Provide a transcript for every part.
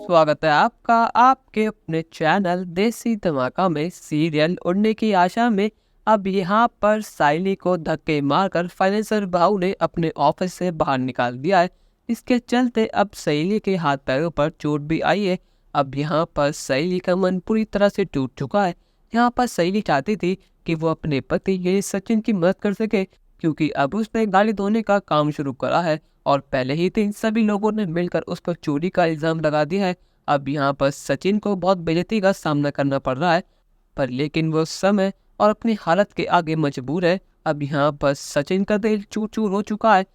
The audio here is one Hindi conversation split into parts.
स्वागत है आपका आपके अपने चैनल देसी धमाका में। सीरियल उड़ने की आशा में अब यहाँ पर साइली को धक्के मारकर फाइनेंसर भाऊ ने अपने ऑफिस से बाहर निकाल दिया है। इसके चलते अब साइली के हाथ पैरों पर चोट भी आई है। अब यहाँ पर साइली का मन पूरी तरह से टूट चुका है। यहाँ पर साइली चाहती थी कि वो अपने पति ये सचिन की मदद कर सके, क्योंकि अब उसने गाड़ी धोने का काम शुरू करा है और पहले ही दिन सभी लोगों ने मिलकर उस पर चोरी का इल्जाम लगा दिया है। अब यहाँ पर सचिन को बहुत बेइज्जती का सामना करना पड़ रहा है, पर लेकिन वो समय और अपनी हालत के आगे मजबूर है। अब यहाँ पर सचिन का दिल चूर चूर हो चुका है,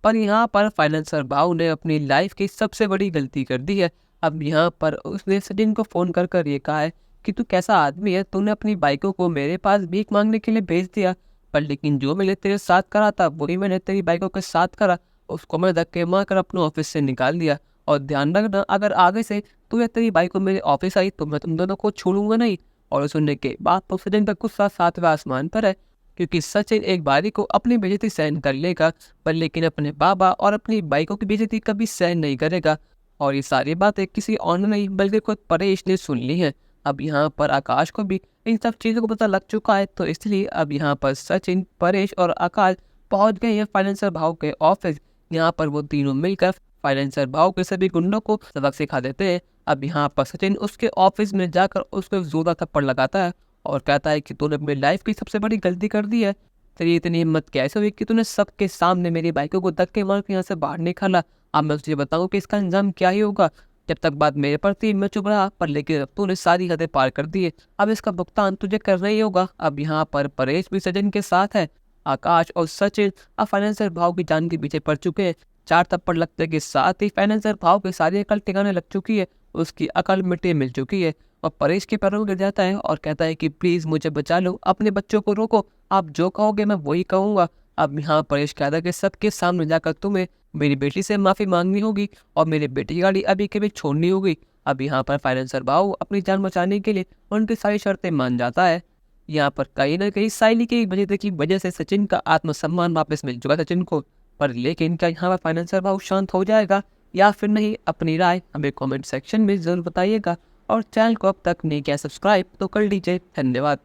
पर यहाँ पर फाइनेंसर भाऊ ने अपनी लाइफ की सबसे बड़ी गलती कर दी है। अब यहाँ पर उसने सचिन को फ़ोन कर कर ये कहा है कि तू कैसा आदमी है, तूने अपनी बाइकों को मेरे पास भीख मांगने के लिए भेज दिया, पर लेकिन जो मैंने तेरे साथ करा था वही मैंने तेरी बाइकों के साथ करा। उसको मैं धक्के मारकर अपने ऑफिस से निकाल दिया। और ध्यान रखना, अगर आगे से तू या तेरी बाइक को मेरे ऑफिस आई तो मैं तुम दोनों को छोड़ूंगा नहीं। और सुनने के बाद तो सचिन का गुस्सा सातवें आसमान पर है, क्योंकि सचिन एक बारी को अपनी बेइज्जती सहन कर लेगा, पर लेकिन अपने बाबा और अपनी बाइकों की बेइज्जती कभी सहन नहीं करेगा। और ये सारी बातें किसी और ने नहीं बल्कि खुद परेश ने सुन ली है। अब यहाँ पर आकाश को भी इन सब चीज़ों को पता लग चुका है, तो इसलिए अब यहाँ पर सचिन, परेश और आकाश पहुँच गए हैं फाइनेंसर भाव के ऑफिस। यहाँ पर वो तीनों मिलकर फाइनेंसर भाव के सभी गुंडों को सबक सिखा देते हैं। अब यहाँ पर सचिन उसके ऑफिस में जाकर उसको जोरदार थप्पड़ लगाता है और कहता है कि तूने अपनी लाइफ की सबसे बड़ी गलती कर दी है। तेरी इतनी हिम्मत कैसे हुई कि तूने सबके सामने मेरी बाइकों को धक्के मार के यहाँ से बाहर निकाला। अब मैं तुझे बताऊँ कि इसका अंजाम क्या ही होगा। जब तक बात मेरे पर थी मैं चुप रहा, पर लेकिन अब तूने सारी हदें पार कर दी है। अब इसका भुगतान तुझे करना ही होगा। अब यहाँ पर परेश भी सचिन के साथ है। आकाश और सचिन अब फाइनेंसर भाव की जान के पीछे पड़ चुके हैं। 4 थप्पड़ लगने के साथ ही फाइनेंसर भाव की सारी अकल ठिकाने लग चुकी है। उसकी अकल मिट्टी मिल चुकी है और परेश के पैरों में गिर जाता है और कहता है कि प्लीज मुझे बचा लो, अपने बच्चों को रोको, आप जो कहोगे मैं वही कहूँगा। अब यहाँ परेश कहता है कि सबके सामने जाकर तुम्हें मेरी बेटी से माफी मांगनी होगी और मेरी बेटी की गाड़ी अभी के भी छोड़नी होगी। अब यहाँ पर फाइनेंसर भाव अपनी जान बचाने के लिए उनकी सारी शर्तें मान जाता है। यहाँ पर कहीं ना कहीं साइली की वजह से सचिन का आत्मसम्मान वापस मिल चुका सचिन को, पर लेकिन क्या यहाँ पर फाइनेंसर भाव शांत हो जाएगा या फिर नहीं? अपनी राय हमें कमेंट सेक्शन में जरूर बताइएगा और चैनल को अब तक नहीं किया सब्सक्राइब तो कर लीजिए। धन्यवाद।